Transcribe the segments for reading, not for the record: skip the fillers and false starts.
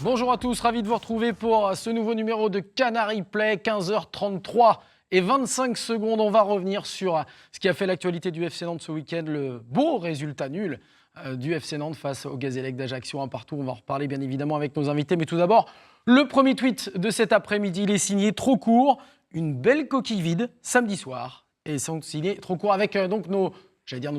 Bonjour à tous, ravi de vous retrouver pour ce nouveau numéro de Canary Play, 15h33 et 25 secondes. On va revenir sur ce qui a fait l'actualité du FC Nantes ce week-end, le beau résultat nul du FC Nantes face au Gazélec d'Ajaccio, un partout. On va en reparler bien évidemment avec nos invités, mais tout d'abord, le premier tweet de cet après-midi, il est signé trop court, une belle coquille vide samedi soir. Et c'est signé trop court avec donc nos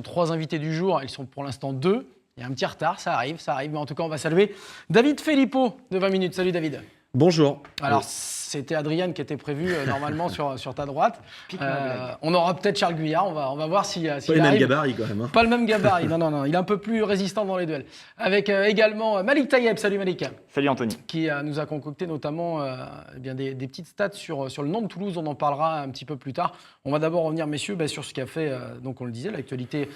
trois invités du jour, ils sont pour l'instant deux. Il y a un petit retard, ça arrive, mais en tout cas, on va saluer David Filippo de 20 minutes. Salut David. Bonjour. Alors, c'était Adrien qui était prévu normalement sur ta droite. On aura peut-être Charles Guyard, on va voir si pas le même gabarit quand même. Hein. Pas le même gabarit, non, il est un peu plus résistant dans les duels. Avec également Malik Tayeb, salut Malik. Salut Anthony. Qui nous a concocté notamment des petites stats sur le Nantes-Toulouse, on en parlera un petit peu plus tard. On va d'abord revenir, messieurs, sur ce qu'a fait, donc on le disait, l'actualité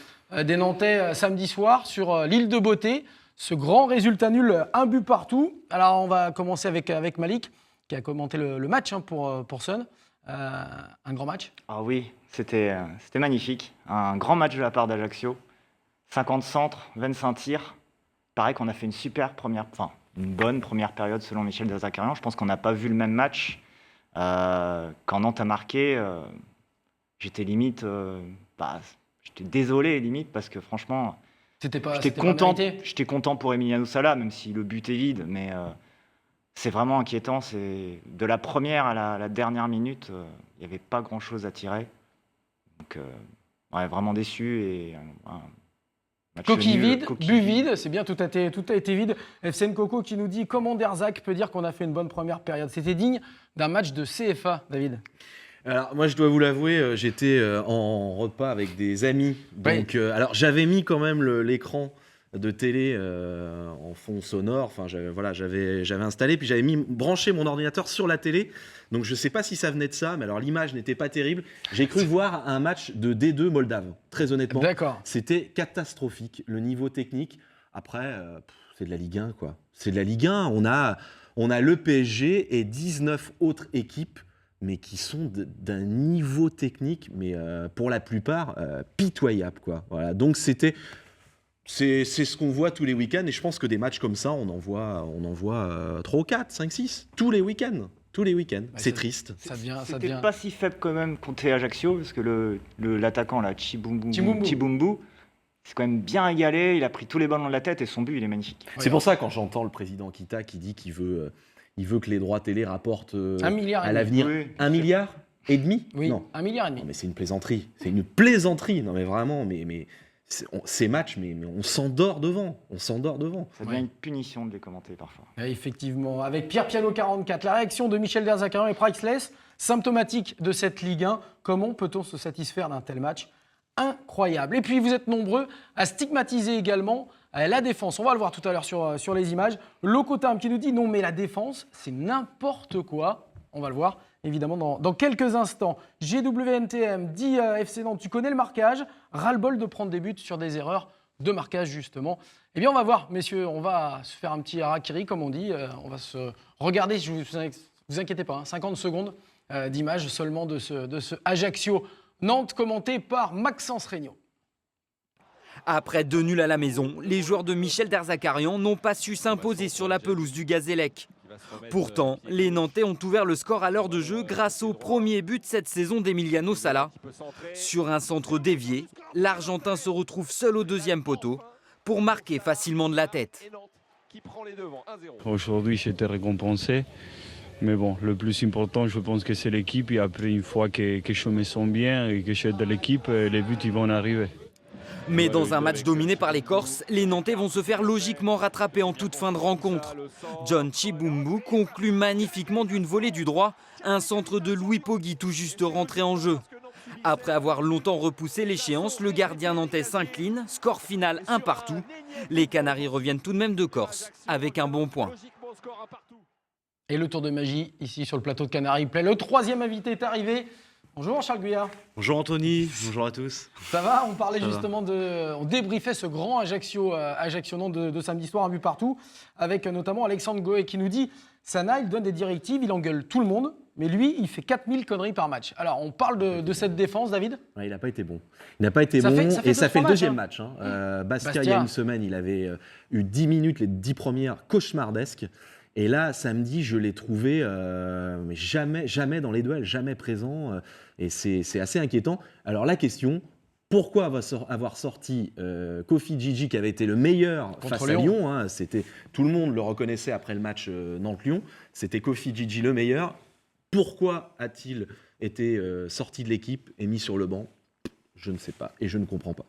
des Nantais samedi soir sur l'île de Beauté. Ce grand résultat nul, un but partout. Alors, on va commencer avec Malik, qui a commenté le match pour Sun. Un grand match. Ah oui, c'était magnifique. Un grand match de la part d'Ajaccio. 50 centres, 25 tirs. Pareil qu'on a fait une bonne première période selon Michel Derzakarian. Je pense qu'on n'a pas vu le même match. Quand Nantes a marqué, j'étais limite... j'étais désolé limite parce que franchement... J'étais content pour Emiliano Sala, même si le but est vide, mais c'est vraiment inquiétant. C'est de la première à la dernière minute, il n'y avait pas grand-chose à tirer. Donc, vraiment déçu. Et, coquille vide, but vide, c'est bien, tout a été vide. FCN Coco qui nous dit comment Derzak peut dire qu'on a fait une bonne première période. C'était digne d'un match de CFA, David. Alors moi je dois vous l'avouer, j'étais en repas avec des amis, donc alors j'avais mis quand même l'écran de télé en fond sonore, enfin j'avais installé, puis j'avais branché mon ordinateur sur la télé, donc je sais pas si ça venait de ça, mais alors l'image n'était pas terrible. J'ai cru voir un match de D2 Moldave, très honnêtement. D'accord. C'était catastrophique, le niveau technique. Après c'est de la Ligue 1 quoi, c'est de la Ligue 1. On a le PSG et 19 autres équipes, mais qui sont d'un niveau technique, mais pour la plupart, pitoyable, quoi. Voilà. Donc c'est ce qu'on voit tous les week-ends, et je pense que des matchs comme ça, on en voit 3 ou 4, 5, 6, tous les week-ends. C'est triste. C'était pas si faible quand même contre Ajaccio, parce que l'attaquant, là, Chibumbu, c'est quand même bien égalé, il a pris tous les ballons de la tête, et son but, il est magnifique. C'est pour ça, quand j'entends le président Kita qui dit qu'il veut que les droits télé rapportent à l'avenir 1,5 milliard. Oui, non. 1,5 milliard. Non, mais c'est une plaisanterie. C'est une plaisanterie. Non, mais vraiment, ces matchs, mais on s'endort devant. Ça devient une punition de les commenter parfois. Et effectivement. Avec Pierre Piano 44, la réaction de Michel Derzakarian est priceless, symptomatique de cette Ligue 1. Comment peut-on se satisfaire d'un tel match incroyable? Et puis, vous êtes nombreux à stigmatiser également la défense. On va le voir tout à l'heure sur les images. Locotam qui nous dit non, mais la défense, c'est n'importe quoi. On va le voir évidemment dans quelques instants. GWNTM dit FC Nantes, tu connais le marquage. Ras-le-bol de prendre des buts sur des erreurs de marquage, justement. Eh bien, on va voir, messieurs. On va se faire un petit harakiri, comme on dit. On va se regarder, vous inquiétez pas, 50 secondes d'images seulement de ce Ajaccio Nantes commenté par Maxence Regnault. Après 2 nuls à la maison, les joueurs de Michel Derzakarian n'ont pas su s'imposer sur la pelouse du Gazélec. Pourtant, les Nantais ont ouvert le score à l'heure de jeu grâce au premier but cette saison d'Emiliano Sala. Sur un centre dévié, l'Argentin se retrouve seul au deuxième poteau pour marquer facilement de la tête. Aujourd'hui, j'étais récompensé. Mais bon, le plus important, je pense que c'est l'équipe. Et après, une fois que je me sens bien et que j'aide l'équipe, les buts ils vont arriver. Mais dans un match dominé par les Corses, les Nantais vont se faire logiquement rattraper en toute fin de rencontre. John Chibumbu conclut magnifiquement d'une volée du droit, un centre de Louis Poggi tout juste rentré en jeu. Après avoir longtemps repoussé l'échéance, le gardien nantais s'incline, score final 1 partout. Les Canaries reviennent tout de même de Corse avec un bon point. Et le tour de magie ici sur le plateau de Canary Play. Le troisième invité est arrivé. Bonjour Charles Guyard. Bonjour Anthony, bonjour à tous. Ça va? On parlait justement on débriefait ce grand Ajaccio Nantes de samedi soir, un but partout, avec notamment Alexandre Goé qui nous dit Sana, il donne des directives, il engueule tout le monde, mais lui, il fait 4000 conneries par match. Alors, on parle de cette défense, David? Ouais, il n'a pas été bon. Il n'a pas été bon, et ça fait le deuxième match. Bastia, il y a une semaine, il avait eu 10 minutes, les 10 premières, cauchemardesques. Et là, samedi, je l'ai trouvé mais jamais dans les duels, jamais présent. Et c'est assez inquiétant. Alors la question, pourquoi avoir sorti Kofi Gigi, qui avait été le meilleur Contre face Lyon. à Lyon, hein, tout le monde le reconnaissait après le match Nantes-Lyon, c'était Kofi Gigi le meilleur. Pourquoi a-t-il été sorti de l'équipe et mis sur le banc? Je ne sais pas et je ne comprends pas.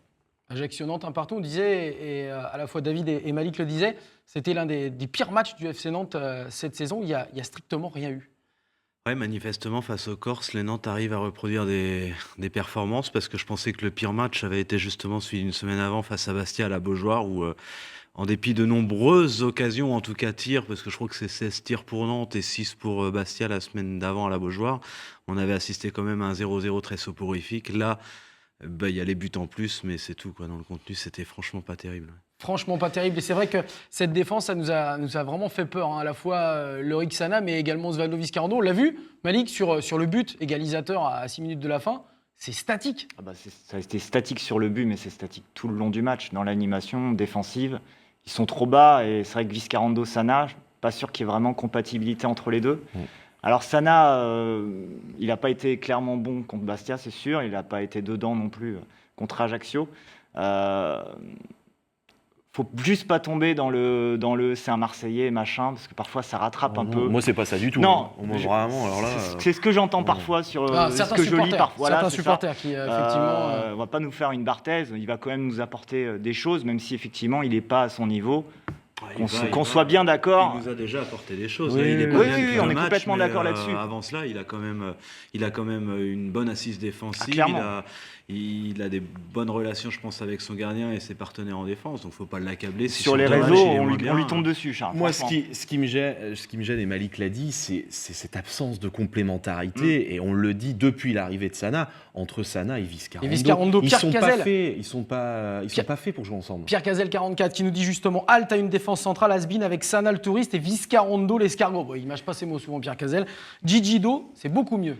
Ajaccio-Nantes, un partout, on disait, et à la fois David et Malik le disaient, c'était l'un des pires matchs du FC Nantes cette saison. Il y a strictement rien eu. Ouais, manifestement, face aux Corses, les Nantes arrivent à reproduire des performances parce que je pensais que le pire match avait été justement celui d'une semaine avant face à Bastia à la Beaujoire où, en dépit de nombreuses occasions, en tout cas tirs, parce que je crois que c'est 16 tirs pour Nantes et 6 pour Bastia la semaine d'avant à la Beaujoire, on avait assisté quand même à un 0-0 très soporifique. Là, il y a les buts en plus, mais c'est tout, quoi. Dans le contenu, c'était franchement pas terrible. Franchement, pas terrible. Et c'est vrai que cette défense, ça nous a vraiment fait peur. Hein. À la fois Loïc Sana, mais également Osvaldo Vizcarrondo. On l'a vu, Malik, sur le but égalisateur à 6 minutes de la fin. C'est statique. Ah bah ça a été statique sur le but, mais c'est statique tout le long du match. Dans l'animation défensive, ils sont trop bas. Et c'est vrai que Vizcarrondo, Sana, je suis pas sûr qu'il y ait vraiment compatibilité entre les deux. Alors Sana, il n'a pas été clairement bon contre Bastia, c'est sûr. Il n'a pas été dedans non plus contre Ajaccio. Faut juste pas tomber dans le c'est un Marseillais machin, parce que parfois ça rattrape un peu. Moi, c'est pas ça du tout. Non, Moi, vraiment, alors là. c'est ce que j'entends parfois sur ce Certains que je lis supporters, parfois. certains Voilà, c'est ça. supporters qui, effectivement... On va pas nous faire une Barthez, il va quand même nous apporter des choses, même si effectivement il n'est pas à son niveau. Qu'on soit bien d'accord. Il nous a déjà apporté des choses. Oui, Là, il est oui, pas oui, bien oui, depuis on un est match, complètement mais, d'accord là-dessus. Avant cela, il a quand même une bonne assise défensive. Clairement. Il a des bonnes relations, je pense, avec son gardien et ses partenaires en défense. Donc, faut pas l'accabler. Si Sur les le match, réseaux, il est on moins lui bien, tombe dessus, Charles. Moi, franchement. ce qui me gêne, et Malik l'a dit, c'est cette absence de complémentarité. Et on le dit depuis l'arrivée de Sana, entre Sana et Vizcarrondo. Et Vizcarrondo, ils Pierre sont Cazel. pas faits, ils sont pas faits pour jouer ensemble. Pierre Cazel 44 qui nous dit justement halte à une défense centrale, Asbin avec Sana le touriste et Vizcarrondo l'escargot. Bon, il mâche pas ses mots souvent Pierre Cazel. Gigido, c'est beaucoup mieux.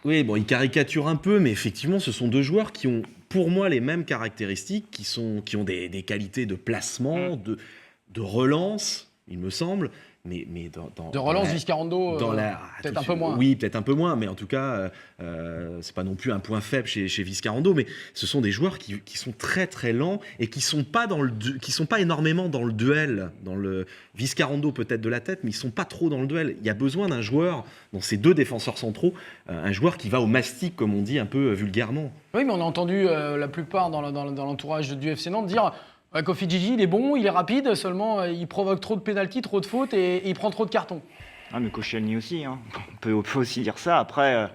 Oui, bon, il caricature un peu, mais effectivement, ce sont deux joueurs qui ont, pour moi, les mêmes caractéristiques, qui ont des qualités de placement, de relance, il me semble. Mais De relance, Vizcarrondo, peut-être un peu moins. Oui, peut-être un peu moins, mais en tout cas, c'est pas non plus un point faible chez Vizcarrondo, mais ce sont des joueurs qui sont très très lents et qui sont pas énormément dans le duel. Dans le Vizcarrondo peut-être de la tête, mais ils sont pas trop dans le duel. Il y a besoin d'un joueur, dans ces deux défenseurs centraux, un joueur qui va au mastic, comme on dit un peu vulgairement. Oui, mais on a entendu la plupart dans l'entourage du FC Nantes dire Kofi Gigi, il est bon, il est rapide, seulement il provoque trop de pénaltys, trop de fautes et il prend trop de cartons. Ah, mais Koscielny aussi, hein. On peut aussi dire ça. Après,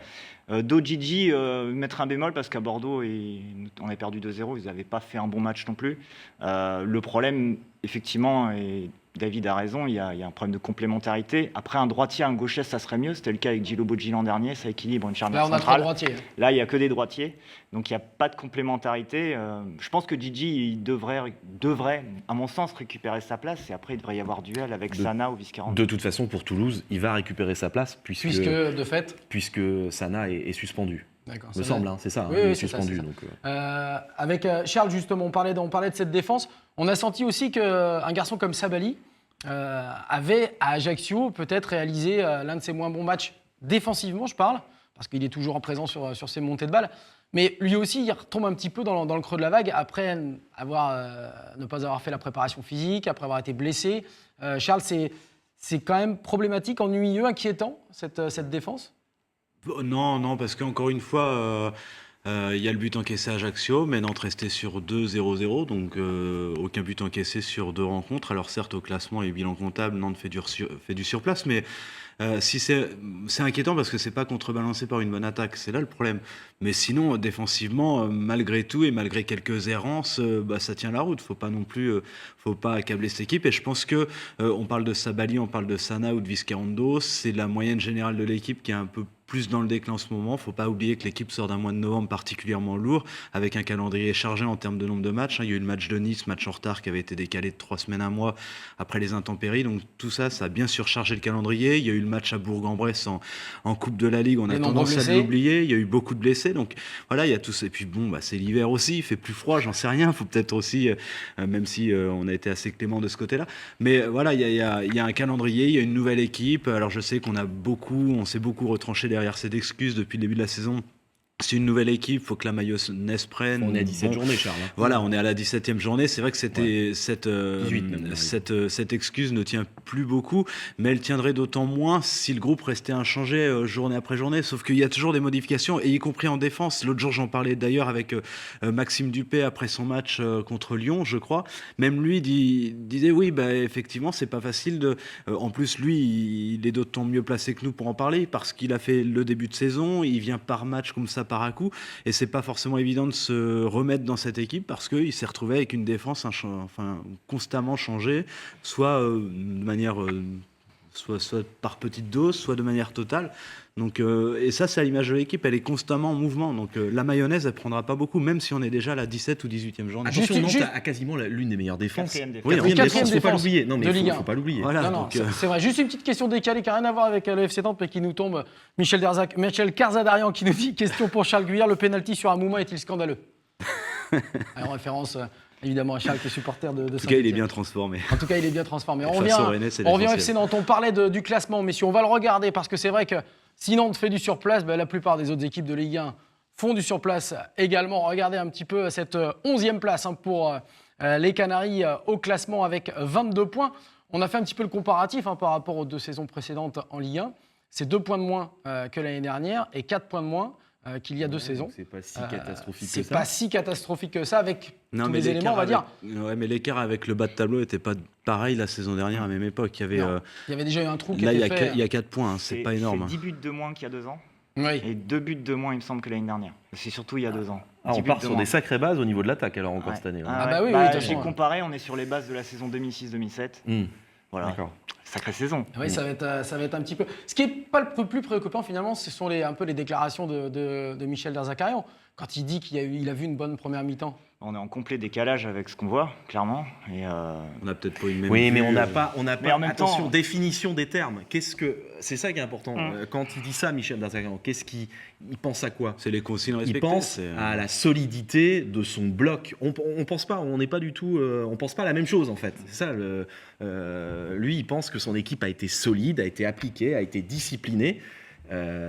Gigi, mettre un bémol parce qu'à Bordeaux, on a perdu 2-0, ils n'avaient pas fait un bon match non plus. Le problème, effectivement, et David a raison, il y a un problème de complémentarité. Après, un droitier, un gaucher, ça serait mieux. C'était le cas avec Gilo Boggi l'an dernier, ça équilibre une charnière Là, on a centrale. trois droitiers. Là, il n'y a que des droitiers, donc il n'y a pas de complémentarité. Je pense que Gigi il devrait, à mon sens, récupérer sa place et après, il devrait y avoir duel avec Sana ou Vizcarrondo. De toute façon, pour Toulouse, il va récupérer sa place puisque de fait... puisque Sana est suspendu. D'accord, Me semble, hein, c'est ça, Oui, il oui, est c'est ça, suspendu. c'est ça. Donc, Avec Charles, justement, on parlait de cette défense. On a senti aussi qu'un garçon comme Sabali avait, à Ajaccio, peut-être réalisé l'un de ses moins bons matchs défensivement, je parle, parce qu'il est toujours en présence sur ses montées de balles. Mais lui aussi, il retombe un petit peu dans le creux de la vague après ne pas avoir fait la préparation physique, après avoir été blessé. Charles, c'est quand même problématique, ennuyeux, inquiétant, cette défense ? Non, parce qu'encore une fois, il y a le but encaissé à Ajaccio, mais Nantes restait sur 2-0-0, donc aucun but encaissé sur 2 rencontres. Alors certes, au classement et bilan comptable, Nantes fait du surplace, mais si c'est inquiétant parce que c'est pas contrebalancé par une bonne attaque, c'est là le problème. Mais sinon, défensivement, malgré tout et malgré quelques errances, ça tient la route. Faut pas accabler cette équipe. Et je pense que on parle de Sabali, on parle de Sana ou de Vizcarrondo, c'est la moyenne générale de l'équipe qui est un peu plus dans le déclin en ce moment. Il ne faut pas oublier que l'équipe sort d'un mois de novembre particulièrement lourd, avec un calendrier chargé en termes de nombre de matchs. Il y a eu le match de Nice, match en retard qui avait été décalé de 3 semaines à un mois après les intempéries. Donc tout ça, ça a bien surchargé le calendrier. Il y a eu le match à Bourg-en-Bresse en Coupe de la Ligue. On a tendance à l'oublier. Il y a eu beaucoup de blessés. Donc voilà, il y a tout ça. Et puis bon, c'est l'hiver aussi. Il fait plus froid, j'en sais rien. Il faut peut-être aussi, même si on a été assez clément de ce côté-là. Mais voilà, il y a un calendrier, il y a une nouvelle équipe. Alors je sais on s'est beaucoup retranché derrière cette excuse depuis le début de la saison. C'est une nouvelle équipe, il faut que la mayonnaise prenne. On est à 17 journées, Charles. Voilà, on est à la 17e journée. C'est vrai que cette excuse ne tient plus beaucoup, mais elle tiendrait d'autant moins si le groupe restait inchangé journée après journée. Sauf qu'il y a toujours des modifications, et y compris en défense. L'autre jour, j'en parlais d'ailleurs avec Maxime Dupé après son match contre Lyon, je crois. Même lui disait oui, effectivement, c'est pas facile. En plus, lui, il est d'autant mieux placé que nous pour en parler, parce qu'il a fait le début de saison, il vient par match comme ça, par à coup, et c'est pas forcément évident de se remettre dans cette équipe parce qu'il s'est retrouvé avec une défense constamment changée, soit de manière soit par petite dose, soit de manière totale. Donc, et ça, c'est à l'image de l'équipe, elle est constamment en mouvement. Donc la mayonnaise, elle prendra pas beaucoup, même si on est déjà à la 17 ou 18e journée. Attention, Nantes a quasiment l'une des meilleures défenses. Quatrième défense, faut pas l'oublier. Non, mais il faut pas l'oublier. Voilà, c'est vrai. Juste une petite question décalée qui n'a rien à voir avec le FC Nantes, mais qui nous tombe. Michel Carzadarian qui nous dit, question pour Charles Guyard, le pénalty sur Amouma est-il scandaleux? En référence évidemment à Charles qui est supporter de En tout cas, il est bien transformé. En tout cas, il est bien transformé. On Face au Rennais, revient au FC Nantes. On parlait du classement, messieurs. On va le regarder parce que c'est vrai que si Nantes fait du surplace, la plupart des autres équipes de Ligue 1 font du surplace également. Regardez un petit peu cette 11e place pour les Canaries au classement avec 22 points. On a fait un petit peu le comparatif par rapport aux 2 saisons précédentes en Ligue 1. C'est 2 points de moins que l'année dernière et 4 points de moins qu'il y a 2 saisons. C'est pas si catastrophique que ça. C'est pas si catastrophique que ça avec tous les éléments, on va dire. Ouais, mais l'écart avec le bas de tableau n'était pas pareil la saison dernière à la même époque. Il y avait déjà eu un trou qui là, était fait. Il y a 4 points, c'est pas énorme. C'est 10 buts de moins qu'il y a 2 ans. Oui. Et 2 buts de moins, il me semble, que l'année dernière. C'est surtout il y a 2 ans. On part sur des sacrées bases au niveau de l'attaque alors encore cette année. Oui, j'ai comparé, on est sur les bases de la saison 2006-2007. Voilà. D'accord. Sacrée saison. Oui, ça va être un petit peu. Ce qui n'est pas le plus préoccupant finalement, ce sont un peu les déclarations de Michel Derzakarian quand il dit qu'il a vu une bonne première mi-temps. On est en complet décalage avec ce qu'on voit, clairement. Et on n'a peut-être pas une même. Oui, vue, mais on n'a pas. Attention, définition des termes. C'est ça qui est important. Quand il dit ça, Michel Derzakarian, il pense à quoi? C'est les consignes respectées. Il pense à la solidité de son bloc. On pense pas. On n'est pas du tout. On pense pas la même chose en fait. C'est ça. Lui, il pense que son équipe a été solide, a été appliquée, a été disciplinée.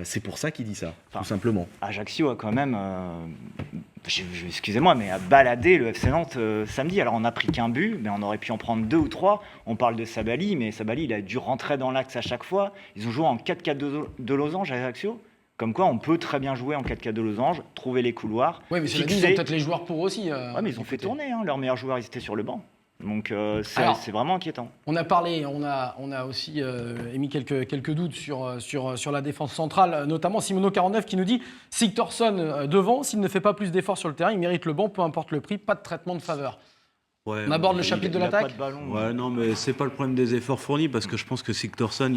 C'est pour ça qu'il dit ça, tout simplement. Ajaccio a quand même, excusez-moi, mais a baladé le FC Nantes samedi. Alors on n'a pris qu'un but, mais on aurait pu en prendre 2 ou 3. On parle de Sabali, mais Sabali, il a dû rentrer dans l'axe à chaque fois. Ils ont joué en 4-4 de losange à Ajaccio. Comme quoi, on peut très bien jouer en 4-4 de losange, trouver les couloirs. Oui, mais ils ont peut-être les joueurs pour aussi. Oui, mais ils ont fait tourner. Leurs meilleurs joueurs, ils étaient sur le banc. Donc c'est vraiment inquiétant. On a parlé, on a aussi émis quelques doutes sur la défense centrale, notamment Simono 49 qui nous dit Sigthorsson devant, s'il ne fait pas plus d'efforts sur le terrain, il mérite le banc, peu importe le prix, pas de traitement de faveur. Ouais, on aborde le chapitre de l'attaque. Ouais, non, mais c'est pas le problème des efforts fournis parce que je pense que Sigthorsson,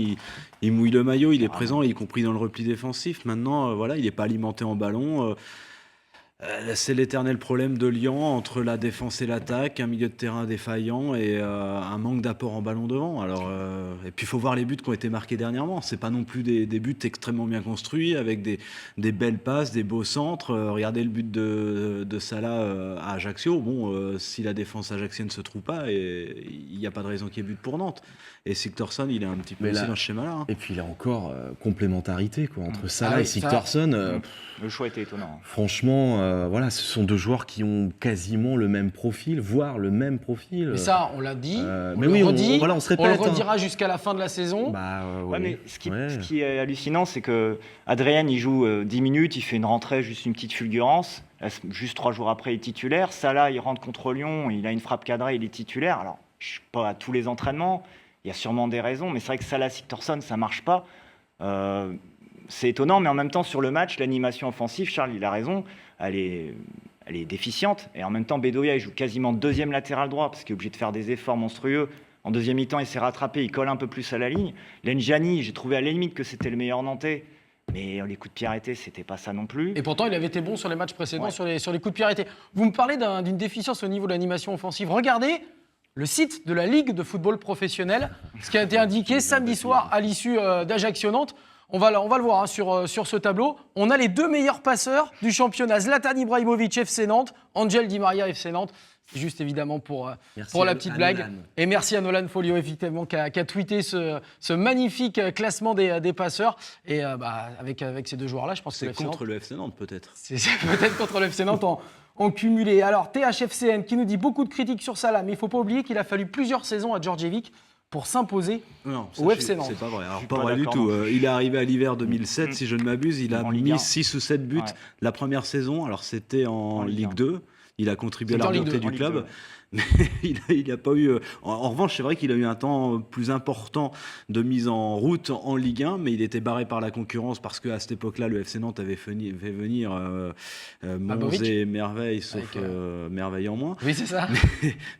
il mouille le maillot, il est présent, y compris dans le repli défensif. Maintenant, il n'est pas alimenté en ballon. C'est l'éternel problème de Lyon entre la défense et l'attaque, un milieu de terrain défaillant et un manque d'apport en ballon devant. Alors, et puis il faut voir les buts qui ont été marqués dernièrement. C'est pas non plus des buts extrêmement bien construits avec des belles passes, des beaux centres. Regardez le but de Salah à Ajaccio. Bon, si la défense ajaxienne ne se trouve pas, il n'y a pas de raison qu'il y ait but pour Nantes. Et Sigthorsson, il est un petit peu aussi dans ce schéma-là. Et puis il y a encore complémentarité entre Salah et Sigthorsson. Le choix était étonnant. Franchement, ce sont 2 joueurs qui ont quasiment le même profil, voire le même profil. Mais ça, on l'a dit, on se répète. On le redira jusqu'à la fin de la saison. Mais ce qui est hallucinant, c'est que Adrien, il joue 10 minutes, il fait une rentrée, juste une petite fulgurance. Juste 3 jours après, il est titulaire. Salah, il rentre contre Lyon, il a une frappe cadrée, il est titulaire. Alors, je ne suis pas à tous les entraînements, il y a sûrement des raisons, mais c'est vrai que Salah, Sigthorsson, ça ne marche pas. C'est étonnant, mais en même temps, sur le match, l'animation offensive, Charles, il a raison, elle est déficiente. Et en même temps, Bedoya, il joue quasiment 2e latéral droit, parce qu'il est obligé de faire des efforts monstrueux. En 2e mi-temps, il s'est rattrapé, il colle un peu plus à la ligne. Lengiani, j'ai trouvé à la limite que c'était le meilleur Nantais. Mais les coups de pied arrêtés, c'était pas ça non plus. Et pourtant, il avait été bon sur les matchs précédents, Ouais. sur les coups de pied arrêtés. Vous me parlez d'une déficience au niveau de l'animation offensive. Regardez le site de la Ligue de football professionnel, ce qui a été indiqué samedi soir à l'issue d'Ajaccio-Nantes. On va le voir hein, sur ce tableau. On a les 2 meilleurs passeurs du championnat. Zlatan Ibrahimovic, FC Nantes, Angel Di Maria, FC Nantes. C'est juste évidemment pour la petite blague. Nolan. Et merci à Nolan Folio, effectivement, qui a tweeté ce magnifique classement des passeurs. Et avec ces 2 joueurs-là, je pense que C'est le FC Nantes, contre le FC Nantes, peut-être. c'est peut-être contre le FC Nantes en cumulé. Alors, THFCN qui nous dit beaucoup de critiques sur Salah, mais il ne faut pas oublier qu'il a fallu plusieurs saisons à Djordjevic pour s'imposer Non, au FC Nantes. c'est pas vrai. Alors, suis pas pas vrai du d'accord tout. non plus. Il est arrivé à l'hiver 2007, si je ne m'abuse. Il a En Ligue 1. mis 6 ou 7 buts Ouais. la première saison. Alors, c'était en Ligue 1. Ligue 2. Il a contribué à C'était la en Ligue remontée 2, du en club. Ligue 2. Mais il n'a pas eu. En revanche, c'est vrai qu'il a eu un temps plus important de mise en route en Ligue 1, mais il était barré par la concurrence parce qu'à cette époque-là, le FC Nantes avait fait venir Mons Babovic. et Merveille, sauf Avec, Merveille en moins. Oui, c'est ça.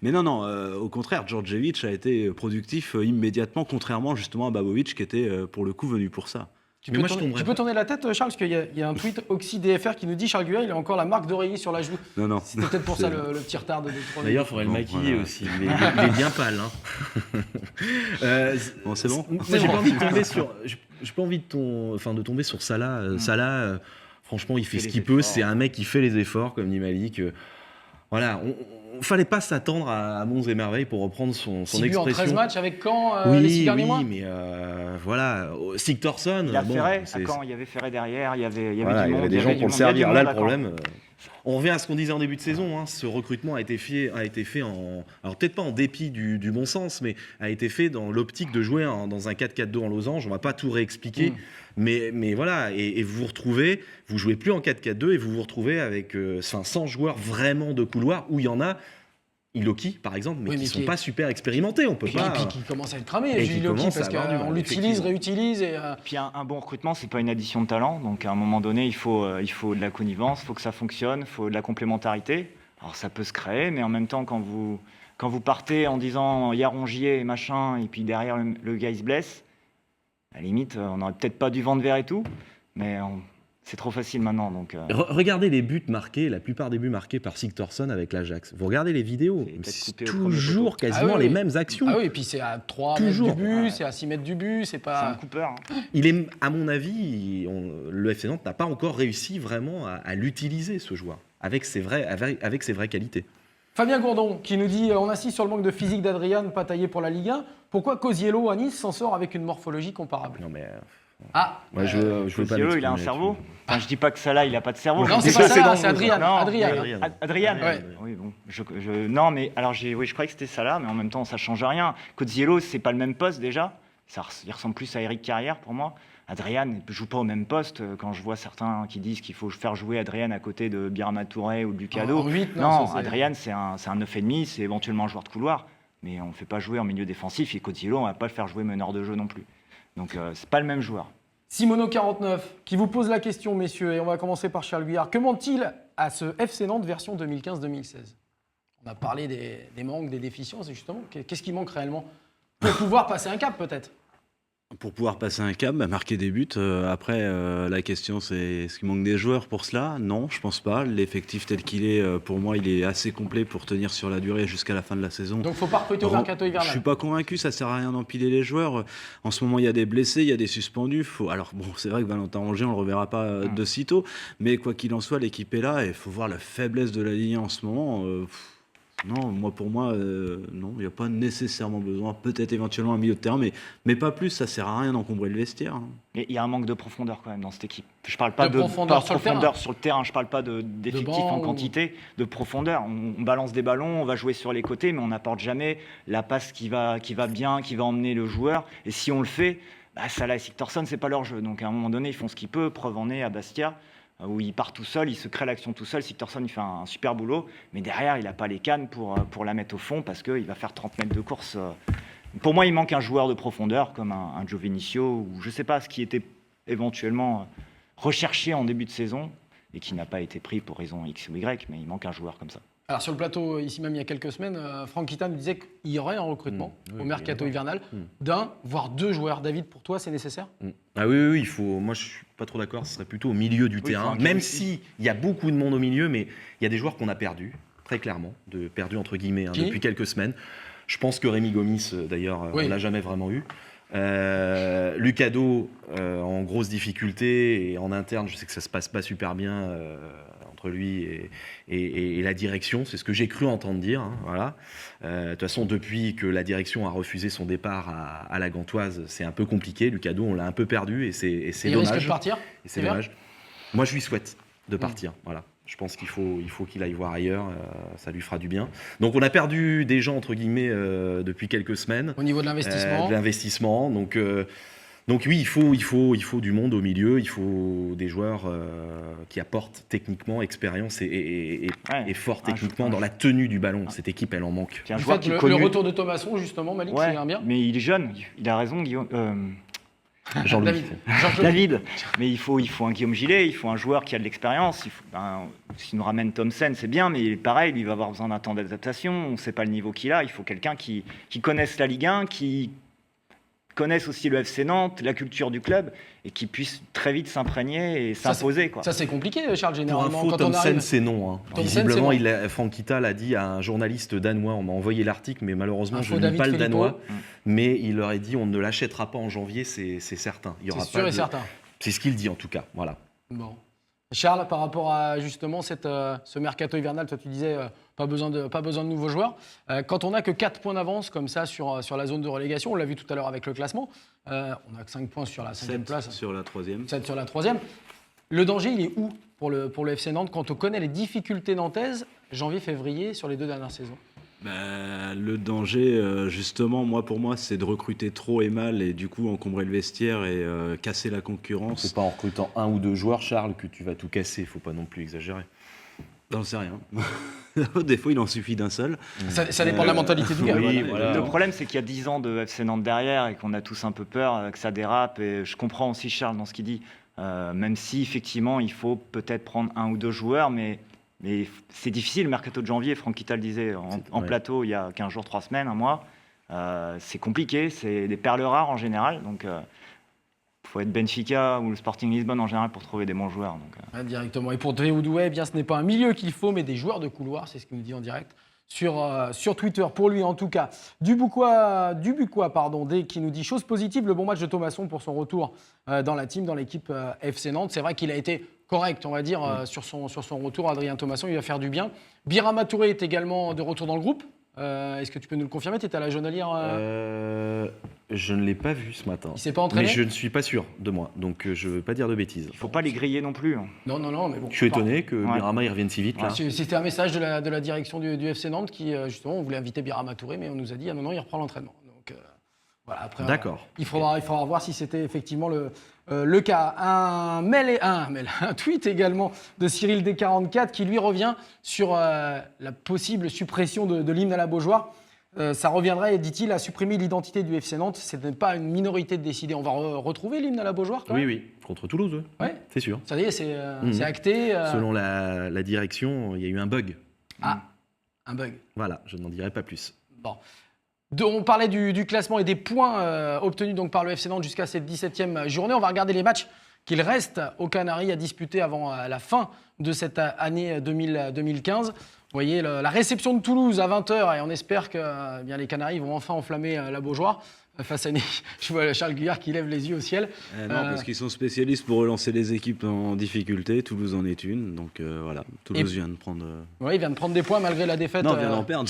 Mais non, au contraire, Djordjevic a été productif immédiatement, contrairement justement à Babovic qui était pour le coup venu pour ça. Tu Mais peux, moi, je tourner, tomberais tu peux pas. tourner la tête, Charles, parce qu'il y a un tweet OxyDFR qui nous dit Charles Guyat, il a encore la marque d'oreiller sur la joue. Non. C'était peut-être pour ça C'est- le petit retard de 3 D'ailleurs, il faudrait le Bon, maquiller voilà. aussi. Il est bien pâle. Hein. Bon, c'est bon. Moi, j'ai pas envie de tomber sur. J'ai pas envie de tomber sur Salah. Salah, franchement, il fait Fait ce les qu'il peut. efforts. C'est un mec qui fait les efforts, comme dit Malik. Voilà, on fallait pas s'attendre à Mons et Merveille pour reprendre son 6 buts en expression. 13 matchs avec Caen les 6 derniers mois. mais voilà, Sigtorsson. Il y a bon, Ferré, c'est- il y avait Ferré derrière, il y avait voilà, du il y monde. avait des gens du pour le monde, il y avait servir. du Là, monde le à Caen. problème, on revient à ce qu'on disait en début de saison. Hein, ce recrutement a été fait en, alors peut-être pas en dépit du bon sens, mais a été fait dans l'optique de jouer dans un 4-4-2 en losange. On va pas tout réexpliquer, mais voilà. Et vous vous retrouvez, vous jouez plus en 4-4-2 et vous vous retrouvez avec 100 joueurs vraiment de couloir où il y en a. Iloki, par exemple, mais Oui, qui mais sont qui est- pas super expérimentés. On peut Et pas. puis qui commence à être cramé, Et qui Jules Loki, commence à parce avoir du qu'on mal, l'utilise, effectivement. réutilise. Et, Puis un bon recrutement, c'est pas une addition de talent. Donc à un moment donné, il faut de la connivence, il faut que ça fonctionne, il faut de la complémentarité. Alors ça peut se créer, mais en même temps, quand vous partez en disant il y a Rongier et machin, et puis derrière le gars il se blesse, à la limite, on n'aurait peut-être pas dû vendre vert et tout, mais c'est trop facile maintenant. Donc Regardez les buts marqués, la plupart des buts marqués par Sigtorsson avec l'Ajax. Vous regardez les vidéos, C'est peut-être c'est coupé au premier toujours poteau. quasiment Ah oui, les oui. mêmes actions. Ah oui, et puis c'est à 3 Toujours. mètres du but, Ouais. c'est à 6 mètres du but, c'est c'est un pas. Cooper. Hein. Il est, à mon avis, le FC Nantes n'a pas encore réussi vraiment à l'utiliser, ce joueur, avec ses vraies qualités. Fabien Gourdon qui nous dit on insiste sur le manque de physique d'Adrian, pas taillé pour la Ligue 1. Pourquoi Cosiello à Nice s'en sort avec une morphologie comparable? Non mais Ah, moi je veux pas Cosiello, il a un m'exprimer cerveau. là-dessus. Enfin, je dis pas que Salah, il a pas de cerveau. non, Je c'est dis pas c'est ça, dans c'est le Adrian. Non, Adrian. Adrian. Adrian. Ouais. Oui, bon. Non, mais alors je croyais que c'était Salah, mais en même temps, ça change rien. Cosiello, c'est pas le même poste déjà. Il ressemble plus à Eric Carrière pour moi. Adrian ne joue pas au même poste. Quand je vois certains qui disent qu'il faut faire jouer Adrian à côté de Birama Touré ou de Lucado. En 8, non, ça, c'est- Adrian, c'est un 9,5, c'est éventuellement un joueur de couloir. Mais on ne fait pas jouer en milieu défensif. Et Cosiello, on ne va pas le faire jouer meneur de jeu non plus. Donc, c'est pas le même joueur. Simono49 qui vous pose la question, messieurs, et on va commencer par Charles Guyard. Que manque-t-il à ce FC Nantes version 2015-2016? On a parlé des manques, des déficiences, et justement, qu'est-ce qui manque réellement pour pouvoir passer un cap peut-être? Pour pouvoir passer un cap, marquer des buts. Après, la question c'est est-ce qu'il manque des joueurs pour cela? Non, je pense pas. L'effectif tel qu'il est, pour moi, il est assez complet pour tenir sur la durée jusqu'à la fin de la saison. Donc faut pas recruter au mercato Je hivernal. suis pas convaincu, ça sert à rien d'empiler les joueurs. En ce moment, il y a des blessés, il y a des suspendus. Alors bon, c'est vrai que Valentin Rongier, on le reverra pas de sitôt, mais quoi qu'il en soit, l'équipe est là et il faut voir la faiblesse de la Ligue 1 en ce moment. Non, pour moi, non, il n'y a pas nécessairement besoin. Peut-être éventuellement un milieu de terrain, mais pas plus. Ça sert à rien d'encombrer le vestiaire. Hein. Il y a un manque de profondeur quand même dans cette équipe. Je parle pas De de profondeur pas sur le terrain. sur le terrain. Je parle pas d'effectifs banc en ou- quantité, de profondeur. On balance des ballons, on va jouer sur les côtés, mais on n'apporte jamais la passe qui va bien, qui va emmener le joueur. Et si on le fait, Salah et Sigtorsson, c'est pas leur jeu. Donc à un moment donné, ils font ce qu'ils peuvent. Preuve en est à Bastia, où il part tout seul, il se crée l'action tout seul. Sigtorsson, il fait un super boulot, mais derrière, il n'a pas les cannes pour la mettre au fond parce qu'il va faire 30 mètres de course. Pour moi, il manque un joueur de profondeur comme un Joe Vinicio ou je ne sais pas ce qui était éventuellement recherché en début de saison et qui n'a pas été pris pour raison X ou Y, mais il manque un joueur comme ça. Alors sur le plateau, ici même il y a quelques semaines, Franck Kita nous disait qu'il y aurait un recrutement Oui, au mercato il y hivernal Mm. d'un, voire 2 joueurs. David, pour toi, c'est nécessaire? Ah oui, il faut. Moi, je suis pas trop d'accord. Ce serait plutôt au milieu du terrain. faut un Même Kioski. si il y a beaucoup de monde au milieu, mais il y a des joueurs qu'on a perdus, très clairement, perdus entre guillemets, Qui depuis quelques semaines. Je pense que Rémi Gomis, d'ailleurs, Oui. on l'a jamais vraiment eu. Lucado, en grosse difficulté et en interne, je sais que ça se passe pas super bien entre lui et la direction. C'est ce que j'ai cru entendre dire. Hein, voilà. De toute façon, depuis que la direction a refusé son départ à la Gantoise, c'est un peu compliqué. Lucado, on l'a un peu perdu et c'est Il risque dommage. de partir? Et c'est Hiver dommage. Moi, je lui souhaite de partir. Voilà. Je pense qu'il faut qu'il aille voir ailleurs. Ça lui fera du bien. Donc, on a perdu des gens, entre guillemets, depuis quelques semaines. Au niveau de l'investissement? De l'investissement. Donc oui, il faut du monde au milieu. Il faut des joueurs qui apportent techniquement expérience et fort techniquement dans la tenue du ballon. Cette équipe, elle en manque. Puis un Vous joueur faites qui est le connu. retour de Thomasson, justement, Malik, Ouais, c'est un bien? mais il est jeune, il a raison, Guillaume. Jean-Louis. David. Jean-Claude. David, mais il faut un Guillaume Gillet, il faut un joueur qui a de l'expérience. S'il nous ramène Thomsen, c'est bien, mais pareil, il va avoir besoin d'un temps d'adaptation. On ne sait pas le niveau qu'il a. Il faut quelqu'un qui connaisse la Ligue 1, qui connaisse aussi le FC Nantes, la culture du club, et qui puisse très vite s'imprégner et s'imposer. Ça, c'est compliqué, Charles, Pour généralement, info, quand on Thomsen, arrive. c'est non. Hein. Thomsen, Visiblement, c'est non. Franck Kita l'a dit à un journaliste danois. On m'a envoyé l'article, mais malheureusement, Info je ne lis David pas le Filippo. danois. Mais il leur a dit on ne l'achètera pas en janvier, c'est certain. Il y aura C'est sûr pas et de- certain. C'est ce qu'il dit en tout cas. Voilà. Bon. Charles, par rapport à justement ce mercato hivernal, toi tu disais pas besoin de nouveaux joueurs. Quand on n'a que 4 points d'avance comme ça sur la zone de relégation, on l'a vu tout à l'heure avec le classement, on n'a que 5 points sur la 5e 7 place, sur la 3e. 7 sur la 3e. Le danger, il est où pour le FC Nantes quand on connaît les difficultés nantaises janvier-février sur les 2 dernières saisons? Le danger, justement, pour moi, c'est de recruter trop et mal et du coup encombrer le vestiaire et casser la concurrence. C'est pas en recrutant un ou deux joueurs, Charles, que tu vas tout casser. Il faut pas non plus exagérer. J'en sais rien. Des fois, il en suffit d'un seul. Ça dépend de la mentalité du gars. oui, Voilà. voilà. Le problème, c'est qu'il y a 10 ans de FC Nantes derrière et qu'on a tous un peu peur que ça dérape. Et je comprends aussi Charles dans ce qu'il dit. Même si, effectivement, il faut peut-être prendre un ou deux joueurs, mais c'est difficile. Le mercato de janvier, Franck Kita le disait en Ouais. plateau il y a 15 jours, 3 semaines, un mois. C'est compliqué. C'est des perles rares en général. Donc, il faut être Benfica ou le Sporting Lisbonne en général pour trouver des bons joueurs. Donc, Ouais, directement. Et pour Théoudoué, eh bien, ce n'est pas un milieu qu'il faut, mais des joueurs de couloir, c'est ce qu'il nous dit en direct sur Twitter. Pour lui, en tout cas, Dubuquois, qui nous dit chose positive, le bon match de Thomasson pour son retour dans la team, dans l'équipe FC Nantes. C'est vrai qu'il a été correct, on va dire, sur son retour. Adrien Thomasson, il va faire du bien. Birama Touré est également de retour dans le groupe. Est-ce que tu peux nous le confirmer? Tu étais à la Jaunelière Je ne l'ai pas vu ce matin. Il s'est pas entraîné? Mais je ne suis pas sûr de moi, donc je ne veux pas dire de bêtises. il ne faut pas les griller non plus. Non, mais bon. Je suis étonné que Ouais. Birama il revienne si vite là. C'était un message de la direction du FC Nantes qui, justement, on voulait inviter Birama Touré, mais on nous a dit, ah non, il reprend l'entraînement. Donc, voilà, après, D'accord. il faudra voir si c'était effectivement le cas. Un tweet également de Cyril D44 qui, lui, revient sur la possible suppression de l'hymne à la Beaujoire. Ça reviendrait, dit-il, à supprimer l'identité du FC Nantes. Ce n'est pas une minorité de décider. On va retrouver l'hymne à la Beaujoire, quand même? Oui, contre Toulouse, Ouais. c'est sûr. Ça y est, c'est acté. Selon la direction, il y a eu un bug. Un bug. Voilà, je n'en dirai pas plus. Bon. On parlait du classement et des points obtenus donc par le FC Nantes jusqu'à cette 17e journée. On va regarder les matchs qu'il reste aux Canaries à disputer avant la fin de cette année 2015. Vous voyez la réception de Toulouse à 20h et on espère que bien, les Canaries vont enfin enflammer la Beaujoire. Face à je vois Charles Guyard qui lève les yeux au ciel. Non, parce qu'ils sont spécialistes pour relancer les équipes en difficulté. Toulouse en est une. Donc voilà, Toulouse vient de prendre. Oui, il vient de prendre des points malgré la défaite. Non, vient d'en perdre.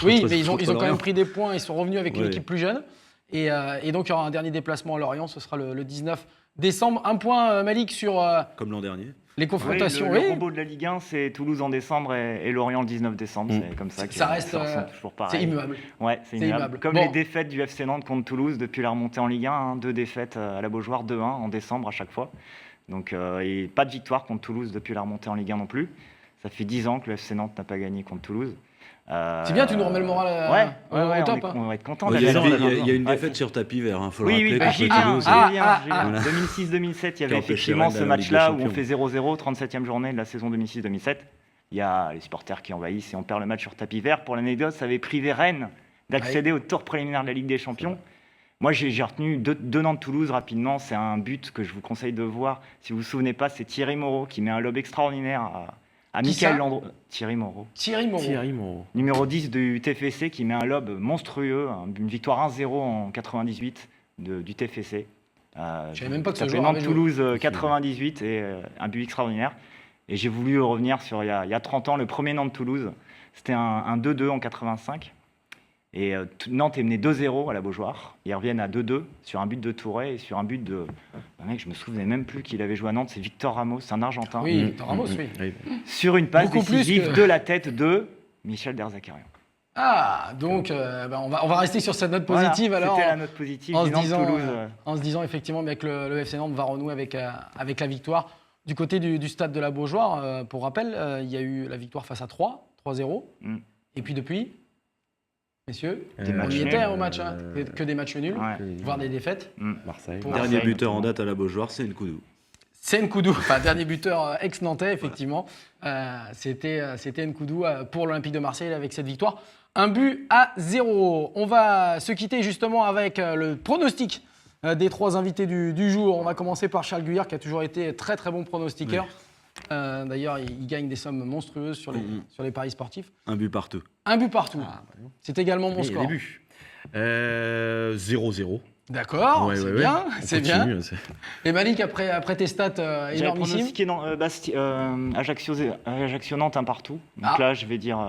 Oui, Contre- mais ils ont contre quand même Lorient. pris des points. Ils sont revenus avec une Oui. équipe plus jeune. Et donc, il y aura un dernier déplacement à Lorient. Ce sera le 19 décembre. Un point, Malik, sur Comme l'an dernier. les Oui, confrontations. le Oui. robot de la Ligue 1, c'est Toulouse en décembre et Lorient le 19 décembre. C'est comme ça que Ça reste, ressemble toujours pareil. C'est immuable. Ouais, c'est immuable. Comme Bon. les défaites du FC Nantes contre Toulouse depuis la remontée en Ligue 1, hein, 2 défaites à la Beaujoire, 2-1 en décembre à chaque fois. Donc, et pas de victoire contre Toulouse depuis la remontée en Ligue 1 non plus. Ça fait 10 ans que le FC Nantes n'a pas gagné contre Toulouse. C'est bien, tu nous remets le moral au top. On va être content Il d'aller y, à a- la il y a- il y a une Ouais, défaite sur tapis vert, faut le Oui, rappeler, oui, contre j'y viens. Toulouse. J'y viens. Voilà. 2006-2007, il y avait Qui empêchait effectivement Rennes ce d'aller en Ligue des match-là où on Champions. fait 0-0, 37e journée de la saison 2006-2007. Il y a les supporters qui envahissent et on perd le match sur tapis vert. Pour l'anecdote, ça avait privé Rennes d'accéder au tour préliminaire de la Ligue des Champions. Moi, j'ai retenu deux Nantes-Toulouse rapidement. C'est un but que je vous conseille de voir. Si vous vous souvenez pas, c'est Thierry Moreau qui met un lob extraordinaire à Qui Michael ça Landreau. Thierry Moreau. Thierry Moreau. Thierry Moreau. Numéro 10 du TFC qui met un lob monstrueux, une victoire 1-0 en 98 du TFC. Je savais même pas que ce Ça fait joueur avait joué. Nantes-Toulouse 98 et un but extraordinaire. Et j'ai voulu revenir sur il y a 30 ans, le premier Nantes-Toulouse. C'était un 2-2 en 85. Et Nantes est mené 2-0 à la Beaujoire. Ils reviennent à 2-2 sur un but de Touré et sur un but de... Un mec, je me souvenais même plus qu'il avait joué à Nantes, c'est Victor Ramos, c'est un Argentin. Oui, Victor Ramos, oui. Sur une passe Beaucoup plus décisive que- de la tête de Michel Derzakarian. Ah, donc on va rester sur cette note positive Voilà, alors. C'était la note positive en du se disant, Nantes-Toulouse. en se disant effectivement mais que le FC Nantes va renouer avec la victoire. Du côté du stade de la Beaujoire, pour rappel, il y a eu la victoire face à 3-0. Mm. Et puis depuis, messieurs, Des on matchs y était nuls. au match, hein, que des matchs nuls, Ouais. voire des défaites. Marseille. Pour- Dernier Marseille, buteur en notamment. date à la Beaujoire, c'est Nkoudou. C'est Nkoudou, enfin dernier buteur ex-nantais, effectivement. C'était Nkoudou pour l'Olympique de Marseille avec cette victoire. 1-0. On va se quitter justement avec le pronostic des 3 invités du jour. On va commencer par Charles Guyard qui a toujours été très très bon pronostiqueur. D'ailleurs, il gagne des sommes monstrueuses sur les paris sportifs. Un but partout. 1 but partout. C'est également mon Il y a score. des buts. 0-0. D'accord, c'est bien, On c'est bien. continue, c'est- Et Malik, après tes stats J'avais énormissimes, pronostiqué Ajaccio-Nantes un partout. Donc Ah. là, je vais dire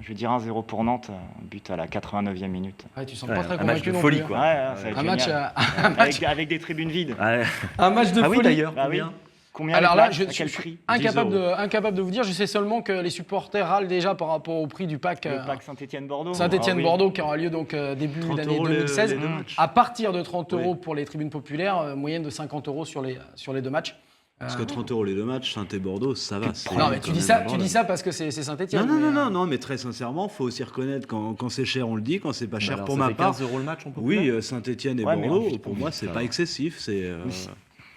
1-0 pour Nantes, un but à la 89e minute. ouais, tu sens Ouais, pas très un match convaincu de non folie, plus, hein. quoi. Ça va être Un match, génial. match- Avec des tribunes vides. Ah, un match de ah oui, folie. d'ailleurs. Ah oui. combien Combien Alors les là, places, je à quel suis prix incapable de vous dire. Je sais seulement que les supporters râlent déjà par rapport au prix du pack, Le pack Saint-Étienne-Bordeaux. Saint-Étienne-Bordeaux qui aura lieu donc début 30 d'année euros les 2016. deux matchs. À partir de 30 euros Oui. pour les tribunes populaires, moyenne de 50 euros sur les 2 matchs. Parce que 30 euros les 2 matchs, Saint et Bordeaux, ça va. c'est Non, mais quand tu dis même ça, abordable. parce que c'est Saint-Étienne. Non, mais très sincèrement, faut aussi reconnaître quand c'est cher, on le dit, quand c'est pas cher Alors, pour ça ma fait part. 15 euros le match, on peut Oui, Saint-Etienne et Ouais, mais Bordeaux, en- pour moi, c'est ça pas va. excessif. C'est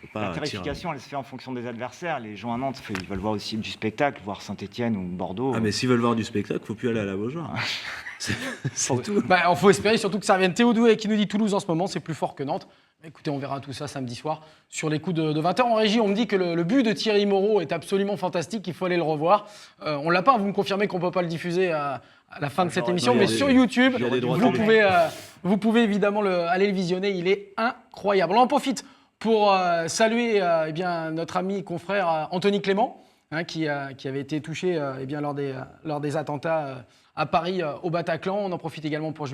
faut pas La tirer- tarification, elle se fait en fonction des adversaires. Les gens à Nantes, ils veulent voir aussi du spectacle, voir Saint-Étienne ou Bordeaux. Ah, mais s'ils veulent voir du spectacle, faut plus aller à la Beaujoire. C'est tout. Bah, il faut espérer surtout que ça revienne. Théo Doué qui nous dit Toulouse en ce moment, c'est plus fort que Nantes. Écoutez, on verra tout ça samedi soir sur les coups de 20h. En régie, on me dit que le but de Thierry Moreau est absolument fantastique, il faut aller le revoir. On l'a pas, vous me confirmez qu'on ne peut pas le diffuser à la fin de cette émission, non, il y mais a des- sur YouTube, il y a des droits vous télé. pouvez évidemment aller le visionner, il est incroyable. On en profite pour saluer eh bien, notre ami confrère Anthony Clément, hein, qui avait été touché eh bien, lors des attentats à Paris, au Bataclan. On en profite également pour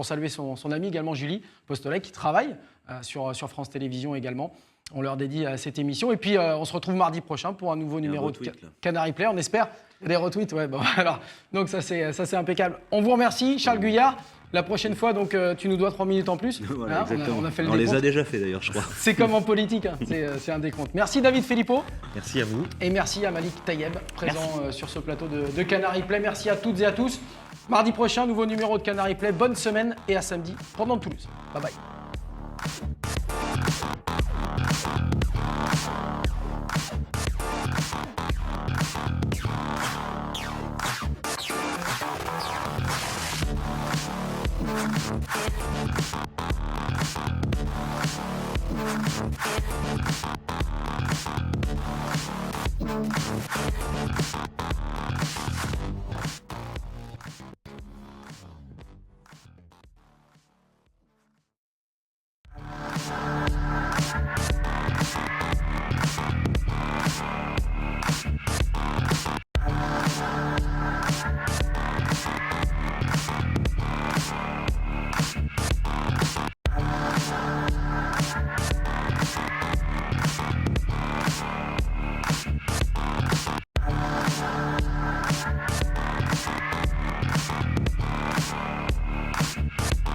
saluer son ami également Julie Postolet, qui travaille sur France Télévisions également. On leur dédie cette émission. Et puis, on se retrouve mardi prochain pour un nouveau Il y a un numéro de retweet, là. Canary Play. On espère. Des retweets, ouais. Bon, alors, donc, ça, c'est impeccable. On vous remercie, Charles Guyard. La prochaine fois, donc, tu nous dois 3 minutes en plus. Voilà, Hein, exactement. on a fait le On les décompte. a déjà fait d'ailleurs, je crois. C'est comme en politique, hein. C'est un décompte. Merci David Filippo. Merci à vous. Et merci à Malik Tayeb, présent sur ce plateau de Canary Play. Merci à toutes et à tous. Mardi prochain, nouveau numéro de Canary Play. Bonne semaine et à samedi pour Nantes Toulouse. Bye bye.